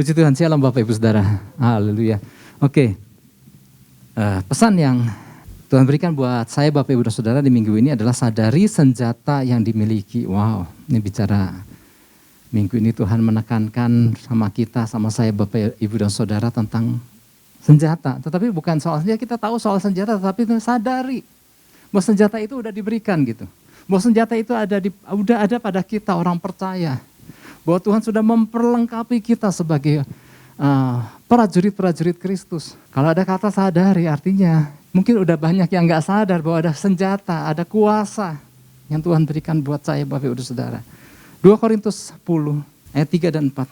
Puji Tuhan, shalom Bapak Ibu Saudara. Haleluya. Oke, pesan yang Tuhan berikan buat saya Bapak Ibu dan Saudara di minggu ini adalah sadari senjata yang dimiliki. Wow, ini bicara minggu ini Tuhan menekankan sama kita, sama saya Bapak Ibu dan Saudara tentang senjata. Tetapi bukan soal senjata, kita tahu soal senjata, tetapi sadari bahwa senjata itu udah diberikan gitu. Bahwa senjata itu udah ada pada kita orang percaya. Bahwa Tuhan sudah memperlengkapi kita sebagai prajurit-prajurit Kristus. Kalau ada kata sadari artinya mungkin udah banyak yang gak sadar bahwa ada senjata, ada kuasa yang Tuhan berikan buat saya Bapak Ibu Saudara. 2 Korintus 10 ayat 3 dan 4.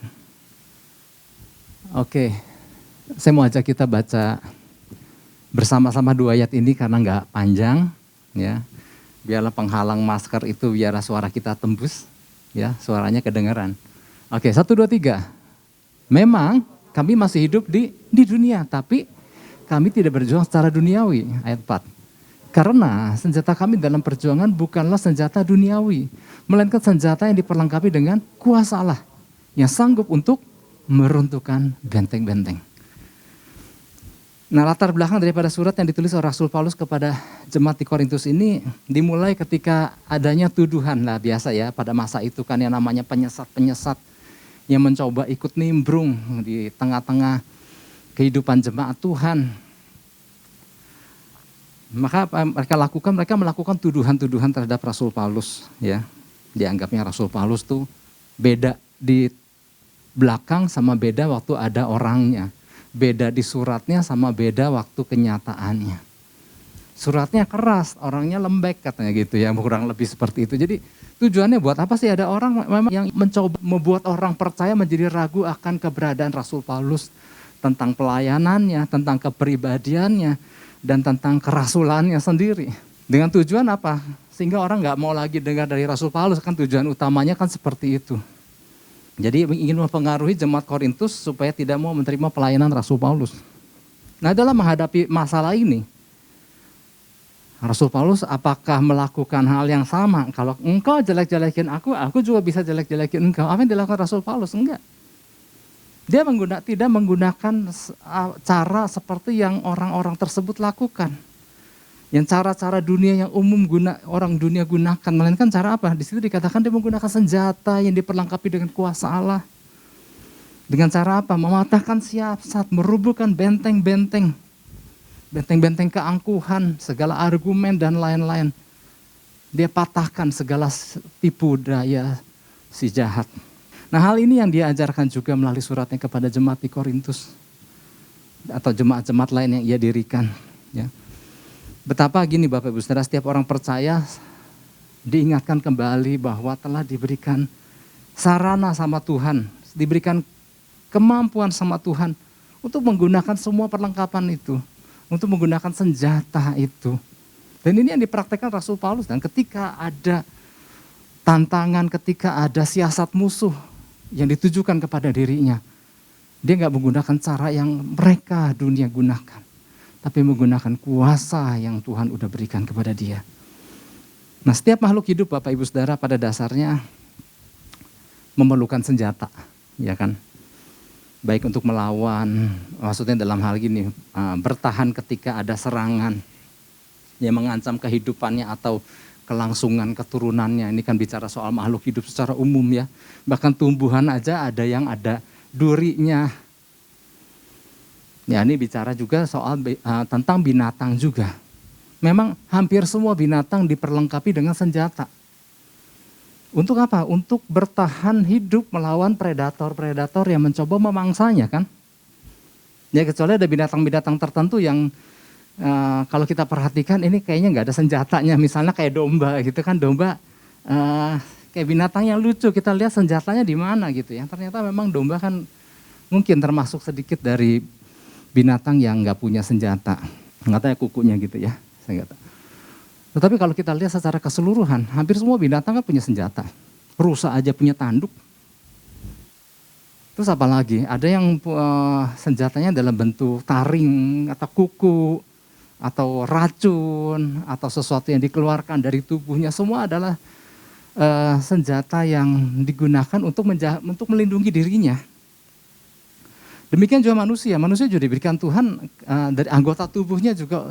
Oke, saya mau ajak kita baca bersama-sama 2 ayat ini karena gak panjang. Ya, biarlah penghalang masker itu biarlah suara kita tembus. Ya, suaranya kedengaran. Oke, 1, 2, 3. Memang kami masih hidup di dunia, tapi kami tidak berjuang secara duniawi. Ayat 4. Karena senjata kami dalam perjuangan bukanlah senjata duniawi, melainkan senjata yang diperlengkapi dengan kuasa Allah yang sanggup untuk meruntuhkan benteng-benteng. Nah, latar belakang daripada surat yang ditulis oleh Rasul Paulus kepada jemaat di Korintus ini dimulai ketika adanya tuduhan lah biasa ya pada masa itu kan yang namanya penyesat-penyesat yang mencoba ikut nimbrung di tengah-tengah kehidupan jemaat Tuhan. Maka apa mereka melakukan tuduhan-tuduhan terhadap Rasul Paulus ya. Dianggapnya Rasul Paulus tuh beda di belakang sama beda waktu ada orangnya. Beda di suratnya sama beda waktu kenyataannya. Suratnya keras, orangnya lembek katanya gitu ya, kurang lebih seperti itu. Jadi tujuannya buat apa sih? Ada orang memang yang mencoba membuat orang percaya menjadi ragu akan keberadaan Rasul Paulus. Tentang pelayanannya, tentang kepribadiannya, dan tentang kerasulannya sendiri. Dengan tujuan apa? Sehingga orang gak mau lagi dengar dari Rasul Paulus, kan tujuan utamanya kan seperti itu. Jadi ingin mempengaruhi jemaat Korintus supaya tidak mau menerima pelayanan Rasul Paulus. Nah, dalam menghadapi masalah ini, Rasul Paulus apakah melakukan hal yang sama? Kalau engkau jelek-jelekin aku juga bisa jelek-jelekin engkau. Apa yang dilakukan Rasul Paulus? Enggak. Dia tidak menggunakan cara seperti yang orang-orang tersebut lakukan. Yang cara-cara dunia yang umum orang dunia gunakan, melainkan cara apa? Di situ dikatakan dia menggunakan senjata yang diperlengkapi dengan kuasa Allah. Dengan cara apa? Mematahkan siasat, merubuhkan benteng-benteng. Benteng-benteng keangkuhan, segala argumen dan lain-lain. Dia patahkan segala tipu daya si jahat. Nah, hal ini yang dia ajarkan juga melalui suratnya kepada jemaat di Korintus. Atau jemaat-jemaat lain yang ia dirikan. Ya. Betapa gini Bapak Ibu Saudara, setiap orang percaya diingatkan kembali bahwa telah diberikan sarana sama Tuhan, diberikan kemampuan sama Tuhan untuk menggunakan semua perlengkapan itu, untuk menggunakan senjata itu. Dan ini yang dipraktekkan Rasul Paulus. Dan ketika ada tantangan, ketika ada siasat musuh yang ditujukan kepada dirinya, dia gak menggunakan cara yang mereka dunia gunakan. Tapi menggunakan kuasa yang Tuhan udah berikan kepada dia. Nah, setiap makhluk hidup Bapak Ibu Saudara pada dasarnya memerlukan senjata, ya kan? Baik untuk melawan, maksudnya dalam hal gini, bertahan ketika ada serangan yang mengancam kehidupannya atau kelangsungan keturunannya. Ini kan bicara soal makhluk hidup secara umum ya. Bahkan tumbuhan aja ada yang ada durinya. Ya, ini bicara juga soal tentang binatang juga. Memang hampir semua binatang diperlengkapi dengan senjata. Untuk apa? Untuk bertahan hidup melawan predator-predator yang mencoba memangsanya kan. Ya, kecuali ada binatang-binatang tertentu yang kalau kita perhatikan ini kayaknya nggak ada senjatanya. Misalnya kayak domba gitu kan, domba kayak binatang yang lucu. Kita lihat senjatanya di mana gitu ya. Ternyata memang domba kan mungkin termasuk sedikit dari binatang yang nggak punya senjata, nggak tahu ya kukunya gitu ya, saya nggak tahu. Tetapi kalau kita lihat secara keseluruhan, hampir semua binatang kan punya senjata. Rusa aja punya tanduk. Terus apa lagi? Ada yang senjatanya dalam bentuk taring atau kuku, atau racun, atau sesuatu yang dikeluarkan dari tubuhnya. Semua adalah senjata yang digunakan untuk melindungi dirinya. Demikian juga manusia juga diberikan Tuhan dari anggota tubuhnya juga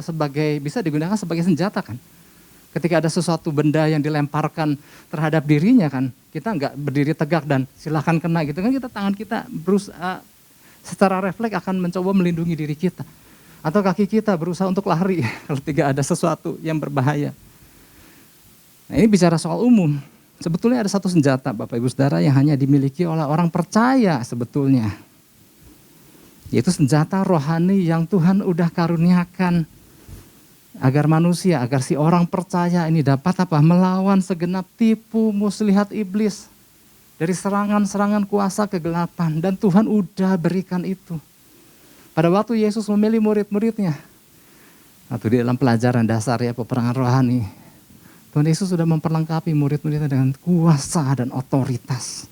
bisa digunakan sebagai senjata kan. Ketika ada sesuatu benda yang dilemparkan terhadap dirinya kan, kita nggak berdiri tegak dan silahkan kena gitu kan, tangan kita berusaha secara refleks akan mencoba melindungi diri kita. Atau kaki kita berusaha untuk lari kalau tidak ada sesuatu yang berbahaya. Nah ini bicara soal umum. Sebetulnya ada satu senjata Bapak Ibu Saudara yang hanya dimiliki oleh orang percaya sebetulnya. Yaitu senjata rohani yang Tuhan udah karuniakan. Agar si orang percaya ini dapat melawan segenap tipu muslihat iblis. Dari serangan-serangan kuasa kegelapan. Dan Tuhan udah berikan itu. Pada waktu Yesus memilih murid-muridnya. Atau di dalam pelajaran dasar ya peperangan rohani. Tuhan Yesus sudah memperlengkapi murid-muridnya dengan kuasa dan otoritas.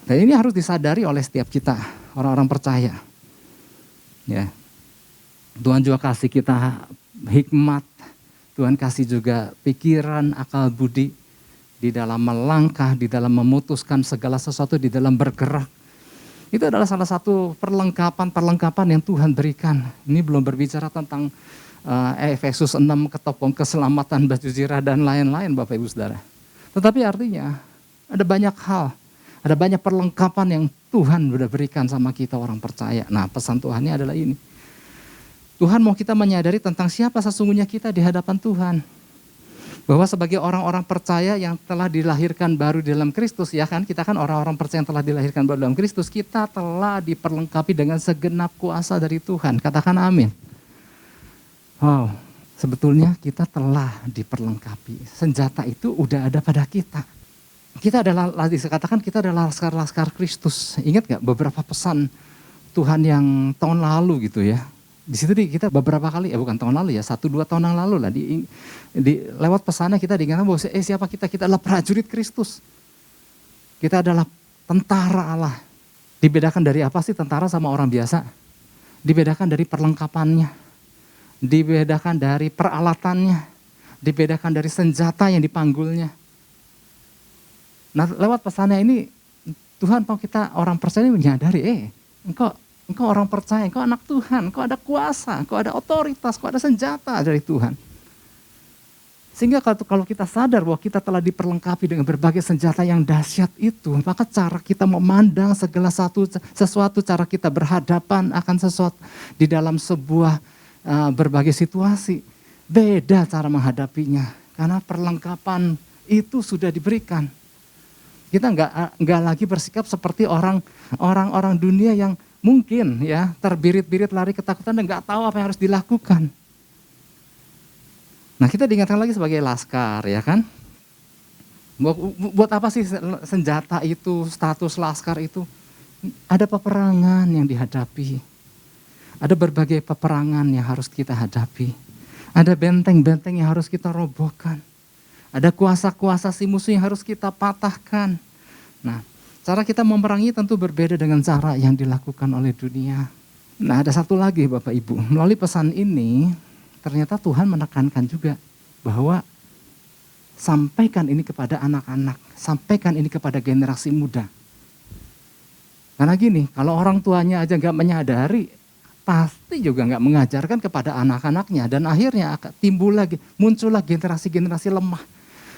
Dan ini harus disadari oleh setiap kita, orang-orang percaya. Ya. Tuhan juga kasih kita hikmat, Tuhan kasih juga pikiran, akal budi di dalam melangkah, di dalam memutuskan segala sesuatu, di dalam bergerak. Itu adalah salah satu perlengkapan yang Tuhan berikan. Ini belum berbicara tentang Efesus 6, ketopong keselamatan, baju zirah dan lain-lain Bapak Ibu Saudara. Tetapi artinya ada banyak hal, ada banyak perlengkapan yang Tuhan sudah berikan sama kita orang percaya. Nah pesan Tuhannya adalah ini. Tuhan mau kita menyadari tentang siapa sesungguhnya kita di hadapan Tuhan. Bahwa sebagai orang-orang percaya yang telah dilahirkan baru di dalam Kristus, ya kan, kita kan orang-orang percaya yang telah dilahirkan baru dalam Kristus, kita telah diperlengkapi dengan segenap kuasa dari Tuhan. Katakan amin. Wow, sebetulnya kita telah diperlengkapi. Senjata itu udah ada pada kita. Kita adalah laskar-laskar Kristus. Ingat gak beberapa pesan Tuhan yang tahun lalu gitu ya. Di situ kita beberapa kali, bukan tahun lalu ya, 1-2 tahun yang lalu lah, lewat pesannya kita diingatkan bahwa siapa kita? Kita adalah prajurit Kristus. Kita adalah tentara Allah. Dibedakan dari apa sih tentara sama orang biasa? Dibedakan dari perlengkapannya, dibedakan dari peralatannya, dibedakan dari senjata yang dipanggulnya. Nah lewat pesannya ini, Tuhan mau kita orang percaya menyadari, Engkau orang percaya, engkau anak Tuhan, engkau ada kuasa, engkau ada otoritas, engkau ada senjata dari Tuhan. Sehingga kalau kita sadar bahwa kita telah diperlengkapi dengan berbagai senjata yang dahsyat itu, maka cara kita memandang segala sesuatu, cara kita berhadapan akan sesuatu di dalam sebuah berbagai situasi, beda cara menghadapinya. Karena perlengkapan itu sudah diberikan. Kita nggak lagi bersikap seperti orang-orang dunia yang mungkin ya terbirit-birit lari ketakutan dan nggak tahu apa yang harus dilakukan. Nah kita diingatkan lagi sebagai laskar ya kan. Buat apa sih senjata itu, status laskar itu? Ada peperangan yang dihadapi. Ada berbagai peperangan yang harus kita hadapi. Ada benteng-benteng yang harus kita robohkan. Ada kuasa-kuasa si musuh yang harus kita patahkan. Nah, cara kita memerangi tentu berbeda dengan cara yang dilakukan oleh dunia. Nah ada satu lagi Bapak Ibu, melalui pesan ini ternyata Tuhan menekankan juga bahwa sampaikan ini kepada anak-anak, sampaikan ini kepada generasi muda. Karena gini, kalau orang tuanya aja gak menyadari, pasti juga gak mengajarkan kepada anak-anaknya. Dan akhirnya muncullah generasi-generasi lemah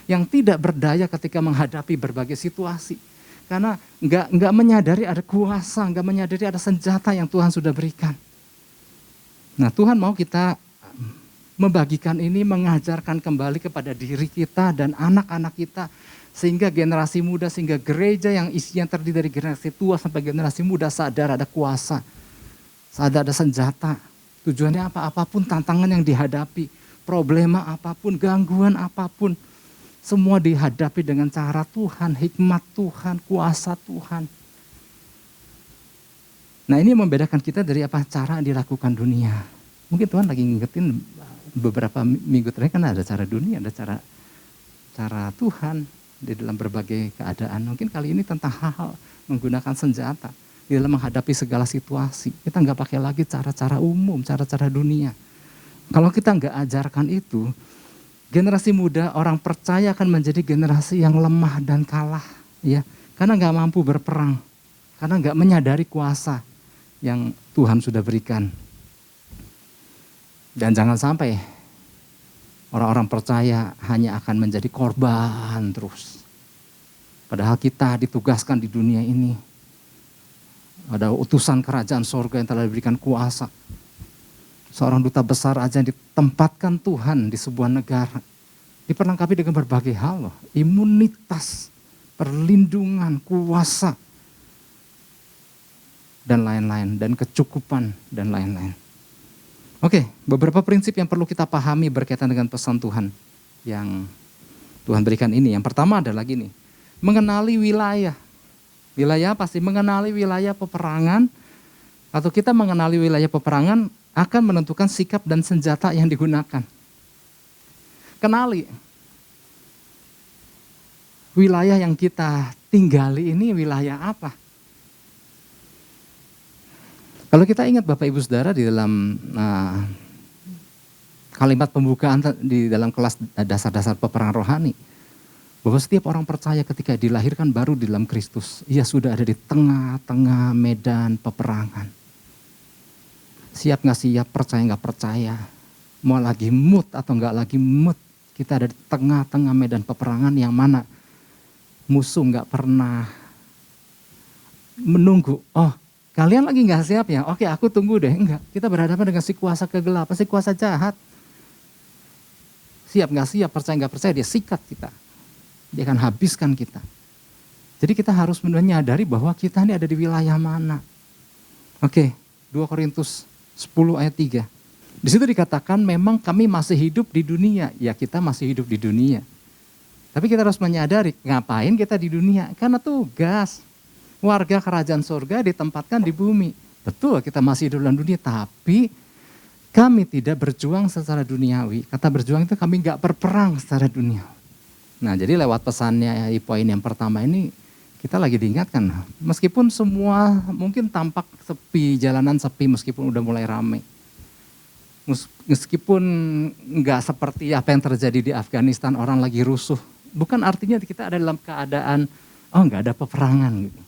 yang tidak berdaya ketika menghadapi berbagai situasi. Karena nggak menyadari ada kuasa, nggak menyadari ada senjata yang Tuhan sudah berikan. Nah Tuhan mau kita membagikan ini, mengajarkan kembali kepada diri kita dan anak-anak kita. Sehingga generasi muda, sehingga gereja yang isinya terdiri dari generasi tua sampai generasi muda sadar ada kuasa. Sadar ada senjata. Tujuannya apapun tantangan yang dihadapi, problema apapun, gangguan apapun. Semua dihadapi dengan cara Tuhan, hikmat Tuhan, kuasa Tuhan. Nah ini membedakan kita dari cara yang dilakukan dunia. Mungkin Tuhan lagi ngingetin beberapa minggu terakhir kan ada cara dunia, ada cara Tuhan di dalam berbagai keadaan. Mungkin kali ini tentang hal-hal menggunakan senjata di dalam menghadapi segala situasi. Kita nggak pakai lagi cara-cara umum, cara-cara dunia. Kalau kita nggak ajarkan itu, generasi muda orang percaya akan menjadi generasi yang lemah dan kalah, ya, karena nggak mampu berperang. karena nggak menyadari kuasa yang Tuhan sudah berikan. Dan jangan sampai orang-orang percaya hanya akan menjadi korban terus. Padahal kita ditugaskan di dunia ini. Ada utusan kerajaan sorga yang telah diberikan kuasa. Seorang duta besar aja yang ditempatkan Tuhan di sebuah negara. Diperlengkapi dengan berbagai hal loh. Imunitas, perlindungan, kuasa, dan lain-lain. Dan kecukupan, dan lain-lain. Oke, beberapa prinsip yang perlu kita pahami berkaitan dengan pesan Tuhan yang Tuhan berikan ini. Yang pertama adalah gini, mengenali wilayah. Wilayah pasti mengenali wilayah peperangan, atau kita mengenali wilayah peperangan akan menentukan sikap dan senjata yang digunakan. Kenali wilayah yang kita tinggali ini wilayah apa. Kalau kita ingat Bapak Ibu Saudara di dalam kalimat pembukaan di dalam kelas dasar-dasar peperangan rohani, bahwa setiap orang percaya ketika dilahirkan baru di dalam Kristus, ia sudah ada di tengah-tengah medan peperangan. Siap gak siap, percaya gak percaya, mau lagi mood atau gak lagi mood, kita ada di tengah-tengah medan peperangan yang mana musuh gak pernah menunggu, oh kalian lagi gak siap ya? Oke, aku tunggu deh. Enggak, kita berhadapan dengan si kuasa kegelapan, si kuasa jahat. Siap gak siap, percaya gak percaya, dia sikat kita. Dia akan habiskan kita. Jadi kita harus menyadari bahwa kita ini ada di wilayah mana. Oke, 2 Korintus 10 ayat 3. Di situ dikatakan memang kami masih hidup di dunia. Ya, kita masih hidup di dunia. Tapi kita harus menyadari, ngapain kita di dunia? Karena tugas. Warga kerajaan surga ditempatkan di bumi. Betul, kita masih hidup dalam dunia, tapi kami tidak berjuang secara duniawi. Kata berjuang itu kami gak berperang secara duniawi. Nah, jadi lewat pesannya di poin yang pertama ini, kita lagi diingatkan, meskipun semua mungkin tampak sepi, jalanan sepi meskipun udah mulai ramai. Meskipun gak seperti apa yang terjadi di Afghanistan, orang lagi rusuh. Bukan artinya kita ada dalam keadaan, oh gak ada peperangan gitu.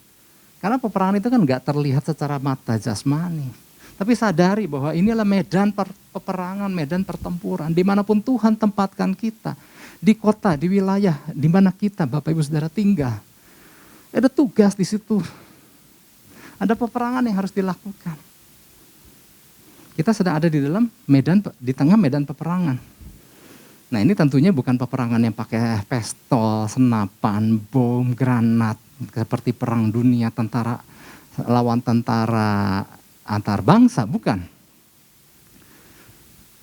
Karena peperangan itu kan gak terlihat secara mata jasmani. Tapi sadari bahwa inilah medan peperangan, medan pertempuran. Dimanapun Tuhan tempatkan kita. Di kota, di wilayah, di mana kita Bapak Ibu Saudara tinggal. Ada tugas di situ. Ada peperangan yang harus dilakukan. Kita sedang ada di dalam medan, di tengah medan peperangan. Nah ini tentunya bukan peperangan yang pakai pistol, senapan, bom, granat. Seperti perang dunia, tentara lawan tentara antar bangsa, bukan.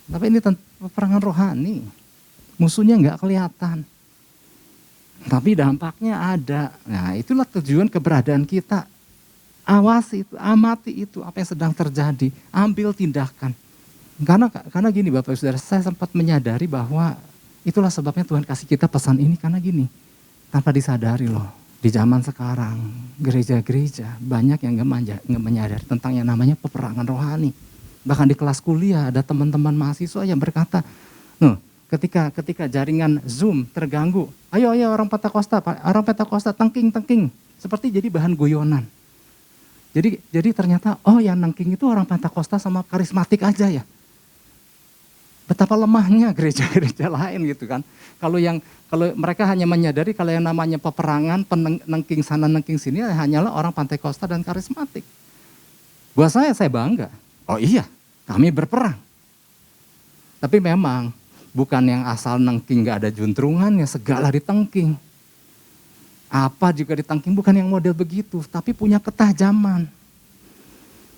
Tapi ini peperangan rohani. Musuhnya nggak kelihatan. Tapi dampaknya ada. Nah itulah tujuan keberadaan kita. Awasi itu, amati itu, apa yang sedang terjadi. Ambil tindakan. Karena gini Bapak Ibu Saudara, saya sempat menyadari bahwa itulah sebabnya Tuhan kasih kita pesan ini. Karena gini, tanpa disadari loh. Di zaman sekarang, gereja-gereja banyak yang nggak menyadari tentang yang namanya peperangan rohani. Bahkan di kelas kuliah ada teman-teman mahasiswa yang berkata, ketika jaringan Zoom terganggu, ayo orang Pentakosta tengking, seperti jadi bahan guyonan. Jadi ternyata, yang nengking itu orang Pentakosta sama karismatik aja ya. Betapa lemahnya gereja-gereja lain gitu kan. Kalau mereka hanya menyadari kalau yang namanya peperangan, nengking sana nengking sini hanyalah orang Pentakosta dan karismatik. Buat saya bangga. Oh iya, kami berperang. Tapi memang bukan yang asal nengking gak ada juntrungannya, segala ditengking. Apa juga ditengking, bukan yang model begitu, tapi punya ketajaman.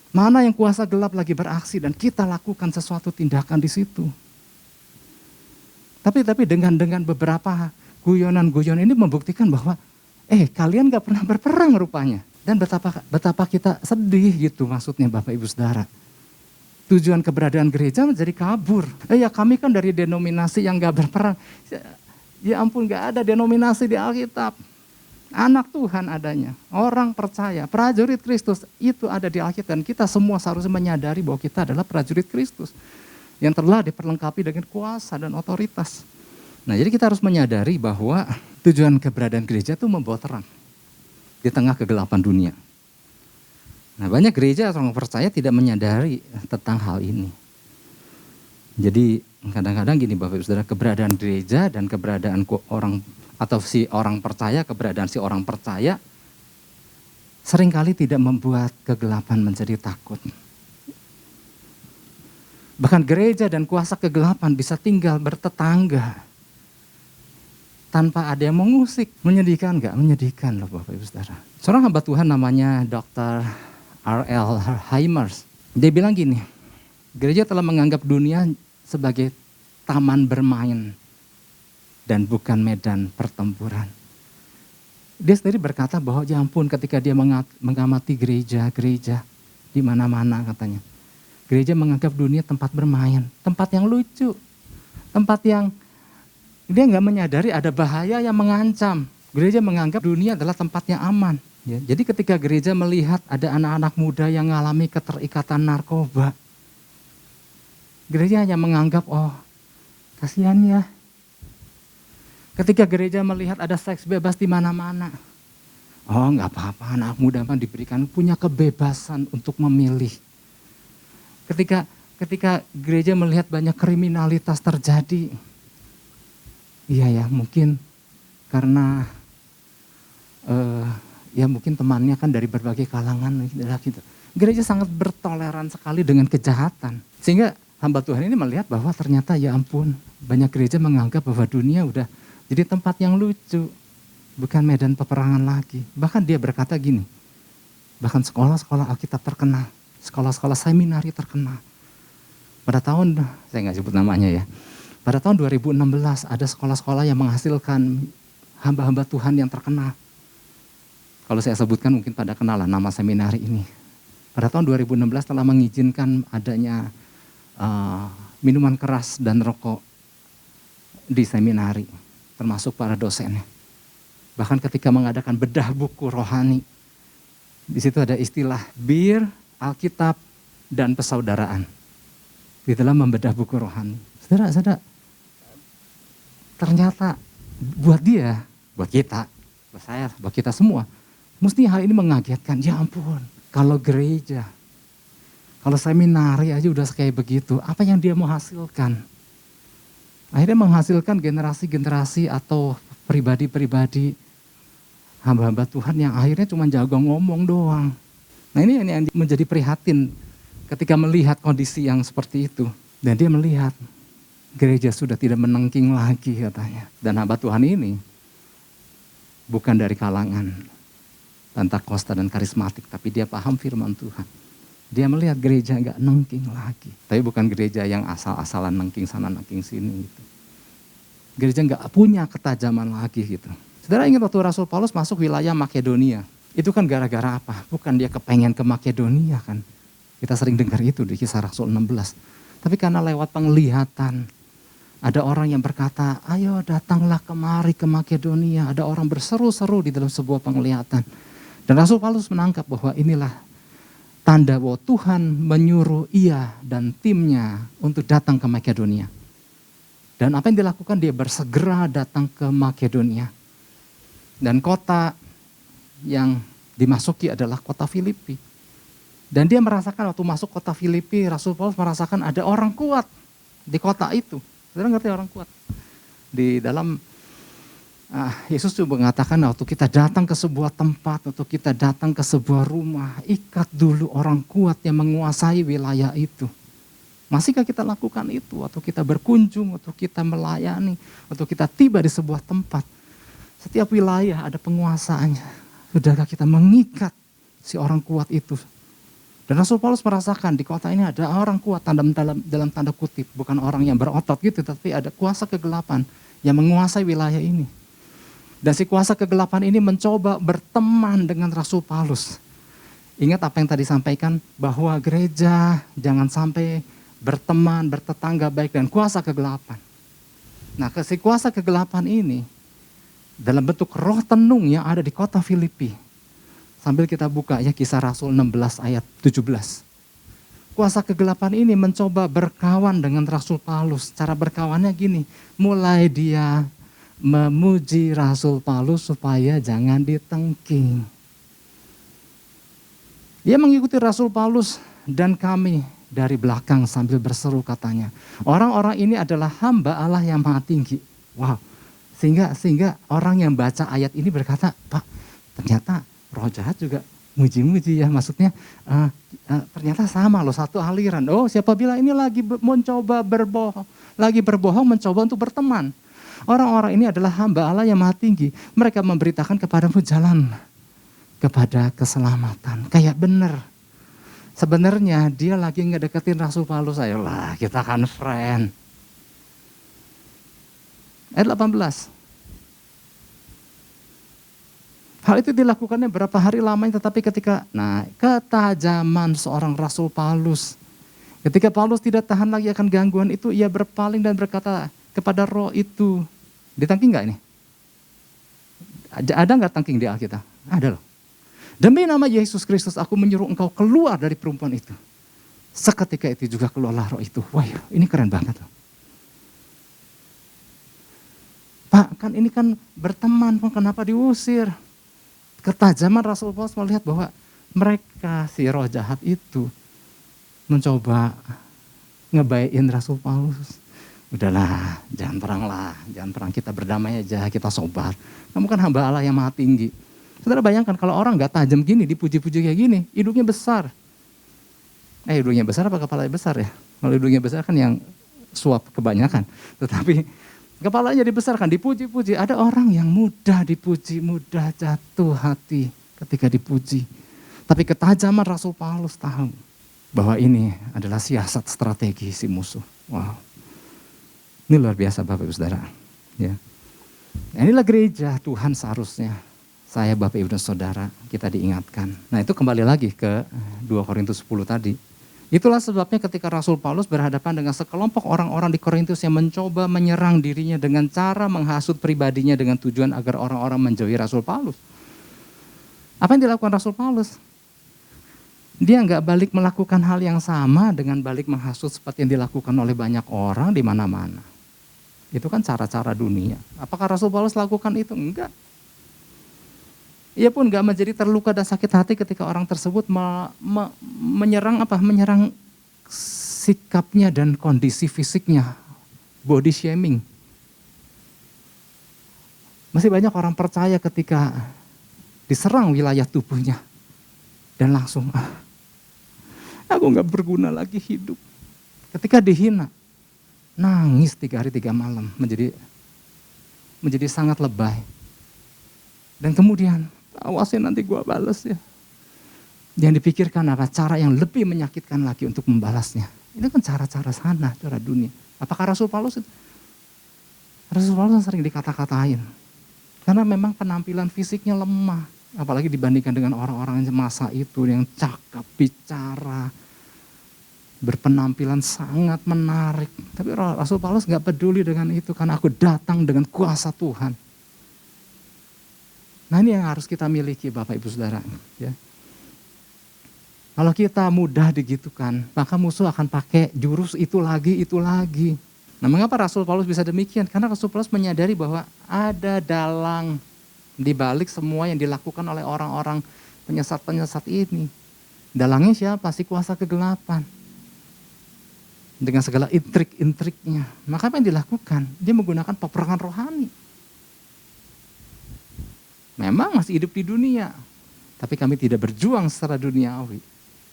Mana yang kuasa gelap lagi beraksi dan kita lakukan sesuatu tindakan di situ. Tapi dengan beberapa guyonan-guyonan ini membuktikan bahwa kalian gak pernah berperang rupanya. Dan betapa kita sedih gitu maksudnya Bapak Ibu Saudara. Tujuan keberadaan gereja menjadi kabur. Kami kan dari denominasi yang gak berperang. Ya ampun, gak ada denominasi di Alkitab. Anak Tuhan adanya, orang percaya, prajurit Kristus itu ada di Alkitab. Dan kita semua seharusnya menyadari bahwa kita adalah prajurit Kristus yang telah diperlengkapi dengan kuasa dan otoritas. Nah jadi kita harus menyadari bahwa tujuan keberadaan gereja itu membawa terang di tengah kegelapan dunia. Nah, banyak gereja atau orang percaya tidak menyadari tentang hal ini. Jadi kadang-kadang gini Bapak Ibu Saudara, keberadaan gereja dan keberadaan orang atau si orang percaya, keberadaan si orang percaya seringkali tidak membuat kegelapan menjadi takut. Bahkan gereja dan kuasa kegelapan bisa tinggal bertetangga tanpa ada yang mengusik. Menyedihkan nggak? Menyedihkan loh Bapak Ibu Saudara. Seorang hamba Tuhan namanya Dr. R.L. Heimers. Dia bilang gini, gereja telah menganggap dunia sebagai taman bermain dan bukan medan pertempuran. Dia sendiri berkata bahwa ya ampun ketika dia mengamati gereja di mana-mana katanya. Gereja menganggap dunia tempat bermain, tempat yang lucu, tempat yang dia nggak menyadari ada bahaya yang mengancam. Gereja menganggap dunia adalah tempat yang aman. Ya, jadi ketika gereja melihat ada anak-anak muda yang mengalami keterikatan narkoba, gereja hanya menganggap, oh kasihan ya. Ketika gereja melihat ada seks bebas di mana-mana, oh nggak apa-apa, anak muda mah diberikan punya kebebasan untuk memilih. Ketika gereja melihat banyak kriminalitas terjadi, iya ya mungkin karena ya mungkin temannya kan dari berbagai kalangan gitu. Gereja sangat bertoleran sekali dengan kejahatan. Sehingga hamba Tuhan ini melihat bahwa ternyata ya ampun, banyak gereja menganggap bahwa dunia udah jadi tempat yang lucu, bukan medan peperangan lagi. Bahkan dia berkata gini, bahkan sekolah-sekolah Alkitab terkenal, sekolah-sekolah seminari terkenal. Pada tahun, saya nggak sebut namanya ya, pada tahun 2016 ada sekolah-sekolah yang menghasilkan hamba-hamba Tuhan yang terkenal. Kalau saya sebutkan mungkin pada kenal lah nama seminari ini. Pada tahun 2016 telah mengizinkan adanya minuman keras dan rokok di seminari, termasuk para dosennya. Bahkan ketika mengadakan bedah buku rohani, di situ ada istilah bir, Alkitab, dan persaudaraan. Di dalam membedah buku rohani. Saudara, ternyata buat dia, buat kita, buat saya, buat kita semua, mesti hal ini mengagetkan. Ya ampun, kalau gereja, kalau seminari aja udah kayak begitu, apa yang dia mau hasilkan? Akhirnya menghasilkan generasi-generasi atau pribadi-pribadi hamba-hamba Tuhan yang akhirnya cuma jago ngomong doang. Nah ini yang menjadi prihatin ketika melihat kondisi yang seperti itu. Dan dia melihat gereja sudah tidak menengking lagi katanya. Dan hamba Tuhan ini bukan dari kalangan Pentakosta dan karismatik, tapi dia paham firman Tuhan. Dia melihat gereja gak nengking lagi. Tapi bukan gereja yang asal-asalan nengking sana nengking sini gitu. Gereja gak punya ketajaman lagi gitu. Saudara ingat waktu Rasul Paulus masuk wilayah Makedonia. Itu kan gara-gara apa? Bukan dia kepengen ke Makedonia kan. Kita sering dengar itu di Kisah Rasul 16. Tapi karena lewat penglihatan. Ada orang yang berkata, ayo datanglah kemari ke Makedonia. Ada orang berseru-seru di dalam sebuah penglihatan. Dan Rasul Paulus menangkap bahwa inilah tanda bahwa Tuhan menyuruh ia dan timnya untuk datang ke Makedonia. Dan apa yang dilakukan? Dia bersegera datang ke Makedonia. Dan kota yang dimasuki adalah kota Filipi. Dan dia merasakan waktu masuk kota Filipi, Rasul Paulus merasakan ada orang kuat di kota itu. Saudara ngerti orang kuat? Di dalam Yesus juga mengatakan waktu kita datang ke sebuah tempat, waktu kita datang ke sebuah rumah, ikat dulu orang kuat yang menguasai wilayah itu. Masihkah kita lakukan itu? Waktu kita berkunjung, waktu kita melayani, waktu kita tiba di sebuah tempat. Setiap wilayah ada penguasaannya. Sudahkah kita mengikat si orang kuat itu? Dan Rasul Paulus merasakan di kota ini ada orang kuat dalam tanda kutip. Bukan orang yang berotot gitu, tapi ada kuasa kegelapan yang menguasai wilayah ini. Dan si kuasa kegelapan ini mencoba berteman dengan Rasul Paulus. Ingat apa yang tadi sampaikan, bahwa gereja jangan sampai berteman, bertetangga baik dengan kuasa kegelapan. Nah, si kuasa kegelapan ini dalam bentuk roh tenung yang ada di kota Filipi. Sambil kita buka ya Kisah Rasul 16 ayat 17. Kuasa kegelapan ini mencoba berkawan dengan Rasul Paulus. Cara berkawannya gini, mulai dia memuji Rasul Paulus supaya jangan ditengking. Dia mengikuti Rasul Paulus dan kami dari belakang sambil berseru katanya, orang-orang ini adalah hamba Allah yang maha tinggi. Wow, sehingga orang yang baca ayat ini berkata, Pak, ternyata roh jahat juga muji-muji ya, maksudnya ternyata sama loh, satu aliran. Oh, siapa bilang ini lagi mencoba berbohong, lagi berbohong mencoba untuk berteman. Orang-orang ini adalah hamba Allah yang maha tinggi. Mereka memberitakan kepadamu jalan kepada keselamatan. Kayak bener. Sebenarnya dia lagi ngedeketin Rasul Paulus. Ayolah, kita kan friend. Ayat 18. Hal itu dilakukannya berapa hari lamanya, tetapi ketika ketajaman seorang Rasul Paulus. Ketika Paulus tidak tahan lagi akan gangguan itu, ia berpaling dan berkata kepada roh itu. Ditangking nggak ini? Ada nggak tangking di Alkitab? Ada loh. Demi nama Yesus Kristus aku menyuruh engkau keluar dari perempuan itu. Seketika itu juga keluarlah roh itu. Wah, ini keren banget loh. Pak, kan ini kan berteman, kenapa diusir? Ketajaman Rasul Paulus melihat bahwa mereka, si roh jahat itu, mencoba ngebaikin Rasul Paulus. Udahlah, jangan perang, kita berdamai aja, kita sobat. Kamu kan hamba Allah yang maha tinggi. Saudara bayangkan kalau orang gak tajam gini, dipuji-puji kayak gini, hidungnya besar. Hidungnya besar apa kepalanya besar ya? Kalau hidungnya besar kan yang suap kebanyakan. Tetapi kepalanya dibesarkan, dipuji-puji. Ada orang yang mudah dipuji, mudah jatuh hati ketika dipuji. Tapi ketajaman Rasul Paulus tahu bahwa ini adalah siasat strategi si musuh. Wow. Ini luar biasa Bapak Ibu Saudara. Ya. Inilah gereja Tuhan seharusnya. Saya Bapak Ibu dan Saudara kita diingatkan. Nah itu kembali lagi ke 2 Korintus 10 tadi. Itulah sebabnya ketika Rasul Paulus berhadapan dengan sekelompok orang-orang di Korintus yang mencoba menyerang dirinya dengan cara menghasut pribadinya dengan tujuan agar orang-orang menjauhi Rasul Paulus. Apa yang dilakukan Rasul Paulus? Dia nggak balik melakukan hal yang sama dengan balik menghasut seperti yang dilakukan oleh banyak orang di mana-mana. Itu kan cara-cara dunia. Apakah Rasul Paulus lakukan itu? Enggak. Ia pun gak menjadi terluka dan sakit hati ketika orang tersebut menyerang sikapnya dan kondisi fisiknya, body shaming. Masih banyak orang percaya ketika diserang wilayah tubuhnya dan langsung, aku gak berguna lagi hidup. Ketika dihina, nangis 3 hari 3 malam, menjadi sangat lebay. Dan kemudian, awasin nanti gua balas ya. Yang dipikirkan apa? Cara yang lebih menyakitkan lagi untuk membalasnya. Itu kan cara-cara sana, cara dunia. Apakah Rasul Paulus itu? Rasul Paulus sering dikata-katain. Karena memang penampilan fisiknya lemah. Apalagi dibandingkan dengan orang-orang masa itu yang cakap, bicara, berpenampilan sangat menarik. Tapi Rasul Paulus gak peduli dengan itu karena aku datang dengan kuasa Tuhan. Nah ini yang harus kita miliki Bapak Ibu Saudara. Ya. Kalau kita mudah digitukan, maka musuh akan pakai jurus itu lagi. Nah mengapa Rasul Paulus bisa demikian? Karena Rasul Paulus menyadari bahwa ada dalang di balik semua yang dilakukan oleh orang-orang penyesat-penyesat ini. Dalangnya siapa? Si kuasa kegelapan. Dengan segala intrik-intriknya. Maka apa yang dilakukan? Dia menggunakan peperangan rohani. Memang masih hidup di dunia, tapi kami tidak berjuang secara duniawi.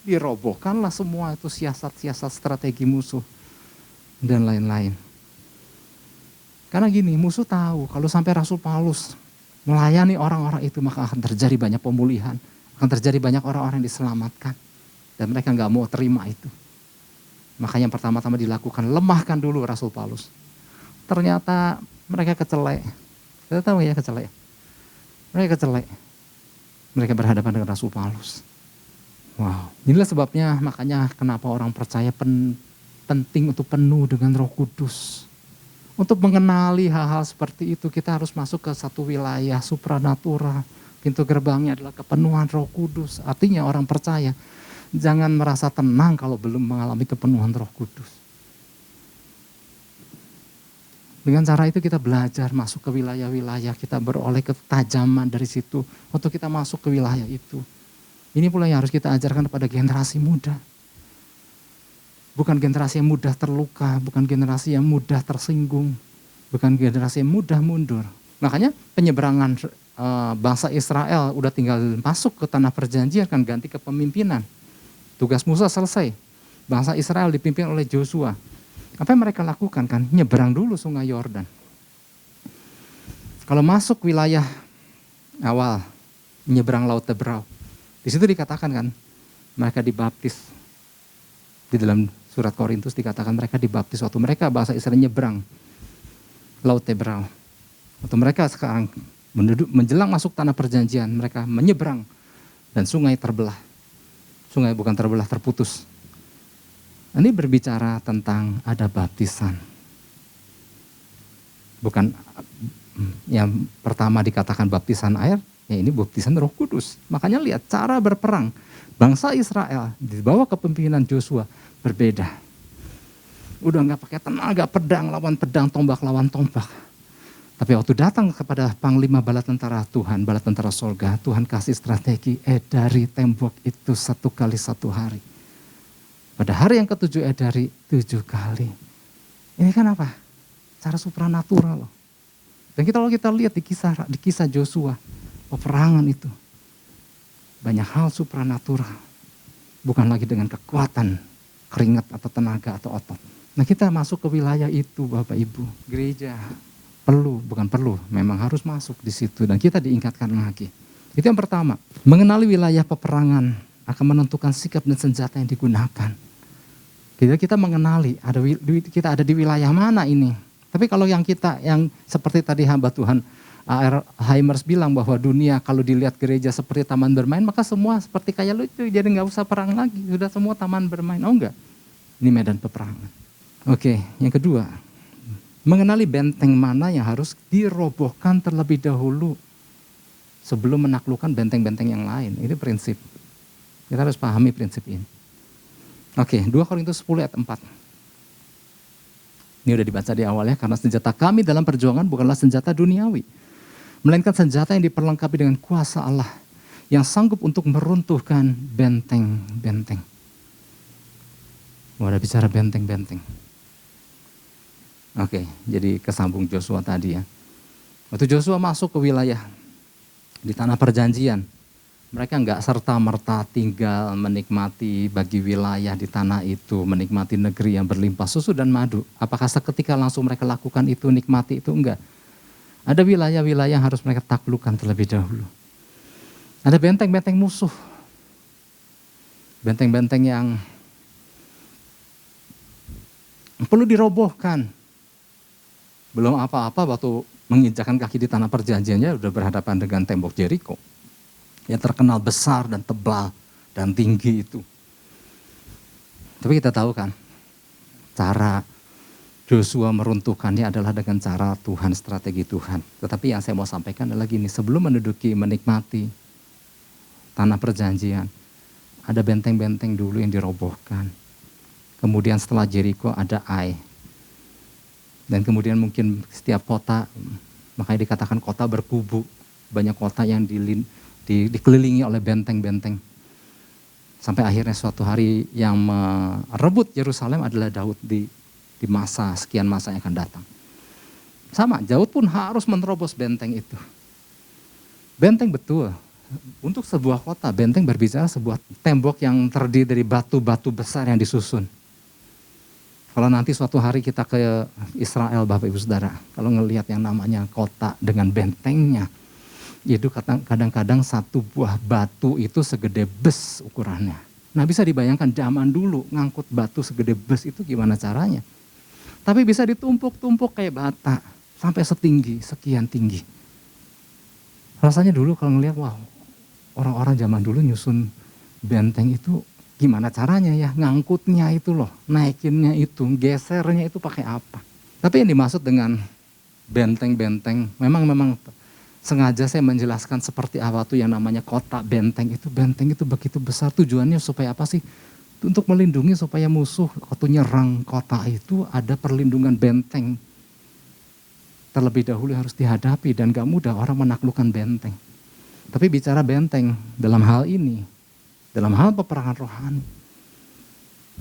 Dirobohkanlah semua itu siasat-siasat strategi musuh dan lain-lain. Karena gini, musuh tahu kalau sampai Rasul Paulus melayani orang-orang itu maka akan terjadi banyak pemulihan, akan terjadi banyak orang-orang yang diselamatkan. Dan mereka nggak mau terima itu. Makanya yang pertama-tama dilakukan, lemahkan dulu Rasul Paulus. Ternyata mereka kecelek. Kita tahu ya kecelek. Mereka kecelek. Mereka berhadapan dengan Rasul Paulus. Wow. Inilah sebabnya makanya kenapa orang percaya penting untuk penuh dengan Roh Kudus. Untuk mengenali hal-hal seperti itu kita harus masuk ke satu wilayah supranatural. Pintu gerbangnya adalah kepenuhan Roh Kudus. Artinya orang percaya jangan merasa tenang kalau belum mengalami kepenuhan Roh Kudus. Dengan cara itu kita belajar masuk ke wilayah-wilayah, kita beroleh ketajaman dari situ untuk kita masuk ke wilayah itu. Ini pula yang harus kita ajarkan kepada generasi muda. Bukan generasi yang mudah terluka, bukan generasi yang mudah tersinggung, bukan generasi yang mudah mundur. Makanya penyeberangan bangsa Israel udah tinggal masuk ke tanah perjanjian kan ganti kepemimpinan. Tugas Musa selesai. Bangsa Israel dipimpin oleh Joshua. Apa yang mereka lakukan kan? Nyeberang dulu sungai Yordan. Kalau masuk wilayah awal, menyeberang Laut Tebrau. Di situ dikatakan kan, mereka dibaptis. Di dalam surat Korintus dikatakan mereka dibaptis waktu mereka bangsa Israel nyeberang Laut Tebrau. Waktu mereka sekarang menjelang masuk tanah perjanjian, mereka menyeberang dan sungai terbelah. Sungai bukan terbelah, terputus. Ini berbicara tentang ada baptisan. Bukan yang pertama dikatakan baptisan air, ya ini baptisan Roh Kudus. Makanya lihat cara berperang bangsa Israel di bawah kepemimpinan Joshua berbeda. Udah nggak pakai tenaga, pedang lawan pedang, tombak lawan tombak. Tapi waktu datang kepada panglima bala tentara Tuhan, bala tentara sorga, Tuhan kasih strategi dari tembok itu 1 kali 1 hari. Pada hari yang ke-7 dari 7 kali. Ini kan apa? Cara supranatural loh. Dan kalau kita lihat di kisah Joshua, peperangan itu banyak hal supranatural. Bukan lagi dengan kekuatan, keringat atau tenaga atau otot. Nah kita masuk ke wilayah itu Bapak Ibu. Gereja memang harus masuk di situ dan kita diingatkan lagi. Itu yang pertama, mengenali wilayah peperangan akan menentukan sikap dan senjata yang digunakan. Kita mengenali kita ada di wilayah mana ini. Tapi kalau yang seperti tadi hamba Tuhan A.R. Heimers bilang bahwa dunia kalau dilihat gereja seperti taman bermain, maka semua seperti kayak lucu, jadi nggak usah perang lagi, sudah semua taman bermain. Oh enggak, ini medan peperangan. Oke, yang kedua, mengenali benteng mana yang harus dirobohkan terlebih dahulu sebelum menaklukkan benteng-benteng yang lain. Ini prinsip. Kita harus pahami prinsip ini. Oke, 2 Korintus 10 ayat 4. Ini udah dibaca di awalnya, karena senjata kami dalam perjuangan bukanlah senjata duniawi, melainkan senjata yang diperlengkapi dengan kuasa Allah yang sanggup untuk meruntuhkan benteng-benteng. Udah bicara benteng-benteng. Oke, jadi kesambung Joshua tadi ya. Waktu Joshua masuk ke wilayah di tanah perjanjian, mereka enggak serta-merta tinggal menikmati bagi wilayah di tanah itu, menikmati negeri yang berlimpah susu dan madu. Apakah seketika langsung mereka lakukan itu, nikmati itu? Enggak. Ada wilayah-wilayah yang harus mereka taklukkan terlebih dahulu. Ada benteng-benteng musuh. Benteng-benteng yang perlu dirobohkan. Belum apa-apa waktu menginjakkan kaki di tanah perjanjiannya udah berhadapan dengan tembok Jericho. Yang terkenal besar dan tebal dan tinggi itu. Tapi kita tahu kan, cara Joshua meruntuhkannya adalah dengan cara Tuhan, strategi Tuhan. Tetapi yang saya mau sampaikan adalah gini, sebelum menikmati tanah perjanjian, ada benteng-benteng dulu yang dirobohkan. Kemudian setelah Jericho ada Ai. Dan kemudian mungkin setiap kota, makanya dikatakan kota berkubu. Banyak kota yang dikelilingi oleh benteng-benteng. Sampai akhirnya suatu hari yang merebut Yerusalem adalah Daud di sekian masa yang akan datang. Sama, Daud pun harus menerobos benteng itu. Benteng betul. Untuk sebuah kota, benteng berbicara sebuah tembok yang terdiri dari batu-batu besar yang disusun. Kalau nanti suatu hari kita ke Israel Bapak Ibu Saudara, kalau ngelihat yang namanya kota dengan bentengnya, itu kadang-kadang satu buah batu itu segede bus ukurannya. Nah bisa dibayangkan zaman dulu ngangkut batu segede bus itu gimana caranya. Tapi bisa ditumpuk-tumpuk kayak bata sampai sekian tinggi. Rasanya dulu kalau ngelihat wow, orang-orang zaman dulu nyusun benteng itu gimana caranya ya, ngangkutnya itu loh, naikinnya itu, gesernya itu pakai apa. Tapi yang dimaksud dengan benteng-benteng, memang sengaja saya menjelaskan seperti apa tuh yang namanya kota benteng itu begitu besar, tujuannya supaya apa sih? Untuk melindungi supaya musuh waktu nyerang kota itu ada perlindungan benteng. Terlebih dahulu harus dihadapi dan gak mudah orang menaklukkan benteng. Tapi bicara benteng dalam hal ini, dalam hal peperangan rohani.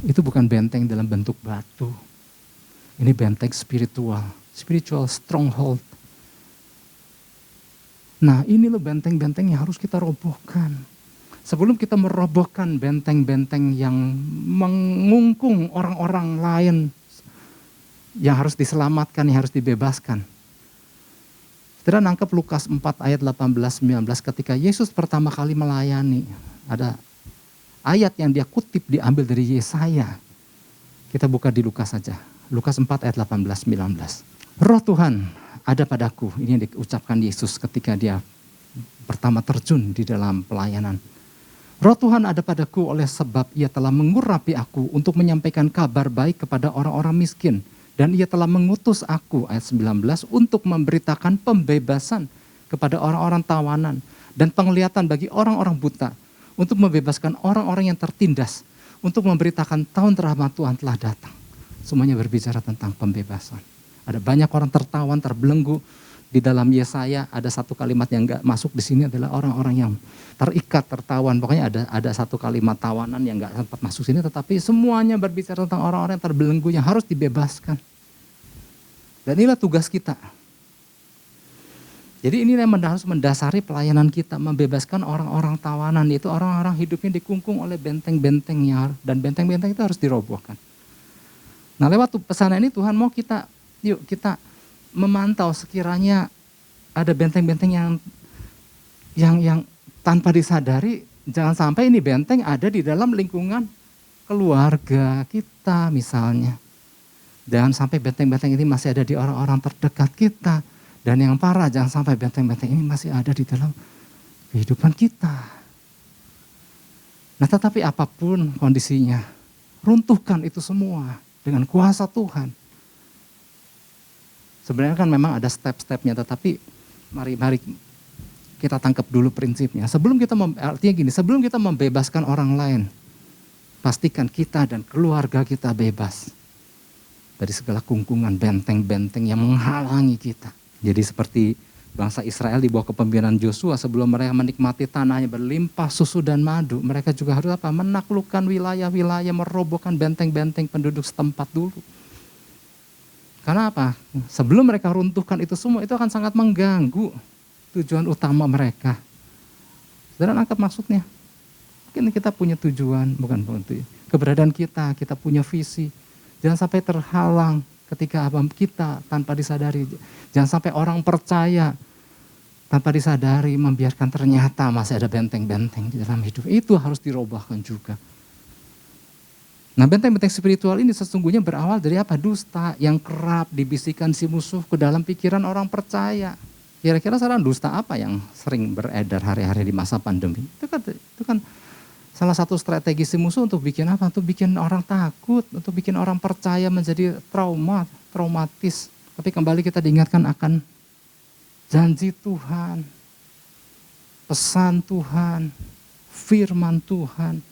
Itu bukan benteng dalam bentuk batu. Ini benteng spiritual stronghold. Nah, ini loh benteng-benteng yang harus kita robohkan. Sebelum kita merobohkan benteng-benteng yang mengungkung orang-orang lain yang harus diselamatkan, yang harus dibebaskan. Saudara nangkep Lukas 4 ayat 18-19 ketika Yesus pertama kali melayani. Ada ayat yang dia kutip diambil dari Yesaya. Kita buka di Lukas saja. Lukas 4 ayat 18-19. Roh Tuhan ada padaku. Ini yang diucapkan Yesus ketika dia pertama terjun di dalam pelayanan. Roh Tuhan ada padaku oleh sebab ia telah mengurapi aku untuk menyampaikan kabar baik kepada orang-orang miskin. Dan ia telah mengutus aku, ayat 19, untuk memberitakan pembebasan kepada orang-orang tawanan. Dan penglihatan bagi orang-orang buta. Untuk membebaskan orang-orang yang tertindas. Untuk memberitakan tahun rahmat Tuhan telah datang. Semuanya berbicara tentang pembebasan. Ada banyak orang tertawan, terbelenggu. Di dalam Yesaya ada satu kalimat yang enggak masuk di sini adalah orang-orang yang terikat, tertawan. Pokoknya ada satu kalimat tawanan yang enggak sempat masuk sini, tetapi semuanya berbicara tentang orang-orang yang terbelenggu yang harus dibebaskan. Dan inilah tugas kita. Jadi ini yang harus mendasari pelayanan kita, membebaskan orang-orang tawanan, yaitu orang-orang hidupnya dikungkung oleh benteng-benteng dan benteng-benteng itu harus dirobohkan. Nah, lewat pesan ini Tuhan mau kita memantau sekiranya ada benteng-benteng yang tanpa disadari, jangan sampai ini benteng ada di dalam lingkungan keluarga kita misalnya. Jangan sampai benteng-benteng ini masih ada di orang-orang terdekat kita. Dan yang parah, jangan sampai benteng-benteng ini masih ada di dalam kehidupan kita. Nah, tetapi apapun kondisinya, runtuhkan itu semua dengan kuasa Tuhan. Sebenarnya kan memang ada step-stepnya, tetapi mari kita tangkap dulu prinsipnya. Sebelum kita membebaskan orang lain, pastikan kita dan keluarga kita bebas dari segala kungkungan benteng-benteng yang menghalangi kita. Jadi seperti bangsa Israel di bawah kepemimpinan Yosua, sebelum mereka menikmati tanahnya berlimpah susu dan madu, mereka juga harus menaklukkan wilayah-wilayah, merobohkan benteng-benteng penduduk setempat dulu. Karena apa? Sebelum mereka runtuhkan itu semua, itu akan sangat mengganggu tujuan utama mereka. Saudara nangkap maksudnya? Mungkin kita punya tujuan, bukan keberadaan kita punya visi. Jangan sampai terhalang ketika kita tanpa disadari. Jangan sampai orang percaya tanpa disadari membiarkan ternyata masih ada benteng-benteng di dalam hidup. Itu harus dirobohkan juga. Nah, benteng-benteng spiritual ini sesungguhnya berawal dari apa? Dusta yang kerap dibisikkan si musuh ke dalam pikiran orang percaya. Kira-kira saran dusta apa yang sering beredar hari-hari di masa pandemi? Itu kan salah satu strategi si musuh untuk bikin apa? Untuk bikin orang takut, untuk bikin orang percaya menjadi traumatis. Tapi kembali kita diingatkan akan janji Tuhan, pesan Tuhan, firman Tuhan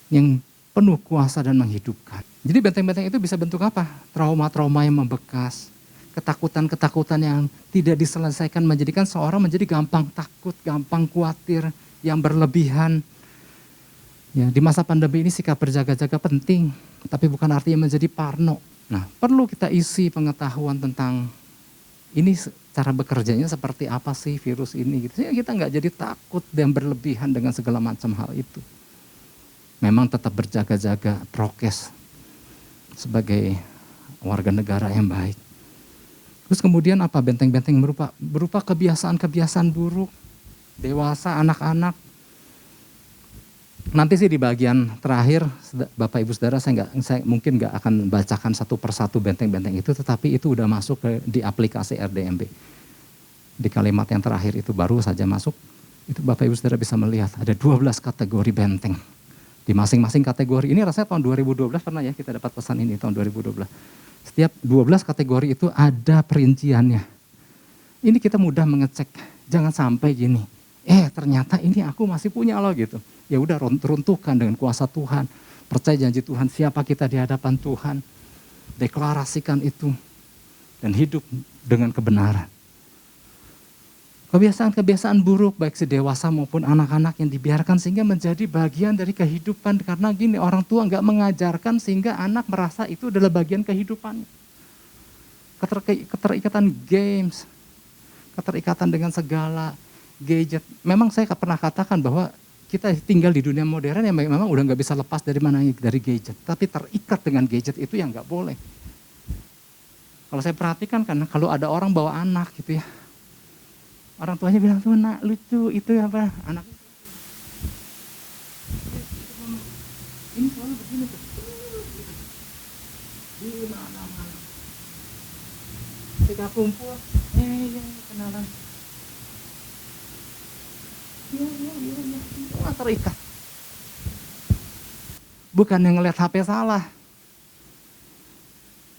yang penuh kuasa dan menghidupkan. Jadi benteng-benteng itu bisa bentuk apa? Trauma-trauma yang membekas, ketakutan-ketakutan yang tidak diselesaikan menjadikan seorang menjadi gampang takut, gampang khawatir, yang berlebihan. Ya, di masa pandemi ini sikap berjaga-jaga penting, tapi bukan artinya menjadi parno. Nah, perlu kita isi pengetahuan tentang ini cara bekerjanya seperti apa sih virus ini gitu. Kita nggak jadi takut dan berlebihan dengan segala macam hal itu. Memang tetap berjaga-jaga, prokes sebagai warga negara yang baik. Terus kemudian apa? Benteng-benteng berupa kebiasaan-kebiasaan buruk, dewasa, anak-anak. Nanti sih di bagian terakhir, Bapak Ibu Saudara, saya mungkin nggak akan bacakan satu persatu benteng-benteng itu, tetapi itu udah masuk di aplikasi RDMB. Di kalimat yang terakhir itu baru saja masuk, itu Bapak Ibu Saudara bisa melihat ada 12 kategori benteng. Di masing-masing kategori, ini rasanya tahun 2012 pernah ya kita dapat pesan ini tahun 2012. Setiap 12 kategori itu ada perinciannya. Ini kita mudah mengecek, jangan sampai gini. Ternyata ini aku masih punya loh gitu. Ya udah runtuhkan dengan kuasa Tuhan. Percaya janji Tuhan, siapa kita di hadapan Tuhan. Deklarasikan itu dan hidup dengan kebenaran. Kebiasaan-kebiasaan buruk baik si dewasa maupun anak-anak yang dibiarkan sehingga menjadi bagian dari kehidupan. Karena gini, orang tua nggak mengajarkan sehingga anak merasa itu adalah bagian kehidupan. Keterikatan games, keterikatan dengan segala gadget. Memang saya pernah katakan bahwa kita tinggal di dunia modern yang memang udah nggak bisa lepas dari gadget. Tapi terikat dengan gadget itu yang nggak boleh. Kalau saya perhatikan karena kalau ada orang bawa anak gitu ya, orang tuanya bilang tuh nak lucu itu apa anak ini selalu begini tuh di mana-mana ketika kumpul ya kenalan ya terikat, bukan yang ngeliat HP salah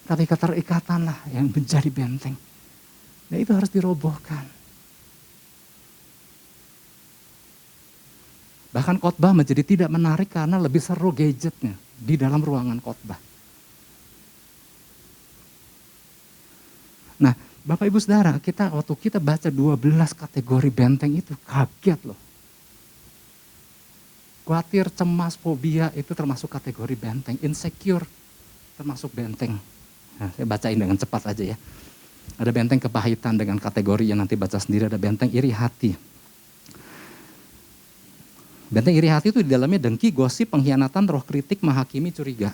tapi keterikatan lah yang menjadi benteng. Nah itu harus dirobohkan. Bahkan khotbah menjadi tidak menarik karena lebih seru gadgetnya di dalam ruangan khotbah. Nah, Bapak Ibu Saudara, waktu kita baca 12 kategori benteng itu kaget loh. Khawatir, cemas, fobia itu termasuk kategori benteng. Insecure termasuk benteng. Nah, saya bacain dengan cepat aja ya. Ada benteng kepahitan dengan kategori yang nanti baca sendiri, ada benteng iri hati. Benteng iri hati itu di dalamnya dengki, gosip, pengkhianatan, roh kritik, menghakimi, curiga.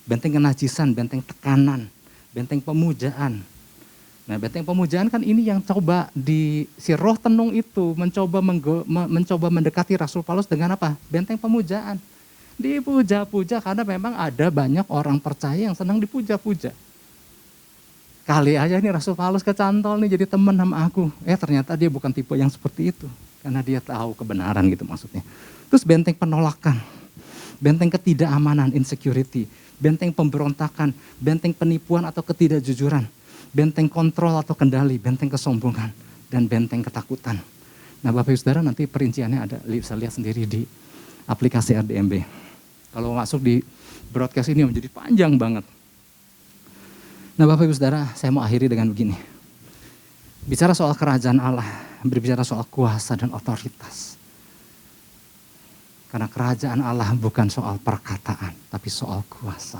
Benteng kenajisan, benteng tekanan, benteng pemujaan. Nah benteng pemujaan kan ini yang coba si roh tenung itu mencoba mendekati Rasul Paulus dengan apa? Benteng pemujaan. Dipuja-puja karena memang ada banyak orang percaya yang senang dipuja-puja. Kali aja nih Rasul Paulus kecantol nih jadi teman sama aku. Ternyata dia bukan tipe yang seperti itu. Karena dia tahu kebenaran gitu maksudnya. Terus benteng penolakan, benteng ketidakamanan, insecurity, benteng pemberontakan, benteng penipuan atau ketidakjujuran, benteng kontrol atau kendali, benteng kesombongan, dan benteng ketakutan. Nah Bapak Ibu Saudara nanti perinciannya ada, bisa lihat sendiri di aplikasi RDMB. Kalau masuk di broadcast ini menjadi panjang banget. Nah Bapak Ibu Saudara, saya mau akhiri dengan begini. Bicara soal kerajaan Allah, berbicara soal kuasa dan otoritas. Karena kerajaan Allah bukan soal perkataan, tapi soal kuasa.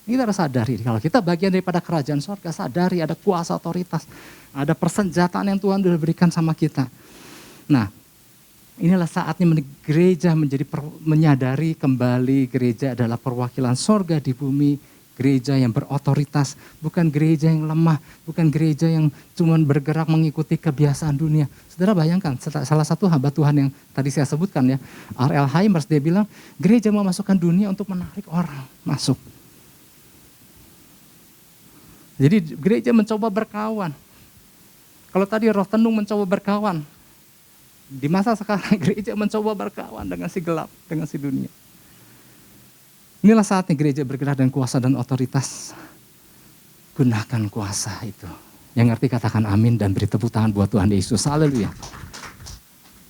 Kita harus sadari, kalau kita bagian daripada kerajaan surga, sadari ada kuasa otoritas. Ada persenjataan yang Tuhan sudah berikan sama kita. Nah, inilah saatnya gereja menyadari kembali gereja adalah perwakilan surga di bumi. Gereja yang berotoritas, bukan gereja yang lemah, bukan gereja yang cuma bergerak mengikuti kebiasaan dunia. Saudara bayangkan, salah satu hamba Tuhan yang tadi saya sebutkan ya, R.L. Heimers, dia bilang, gereja memasukkan dunia untuk menarik orang masuk. Jadi gereja mencoba berkawan. Kalau tadi roh tenung mencoba berkawan, di masa sekarang gereja mencoba berkawan dengan si gelap, dengan si dunia. Inilah saatnya gereja bergerak dengan kuasa dan otoritas. Gunakan kuasa itu. Yang ngerti katakan amin dan beri tepuk tangan buat Tuhan Yesus. Haleluya.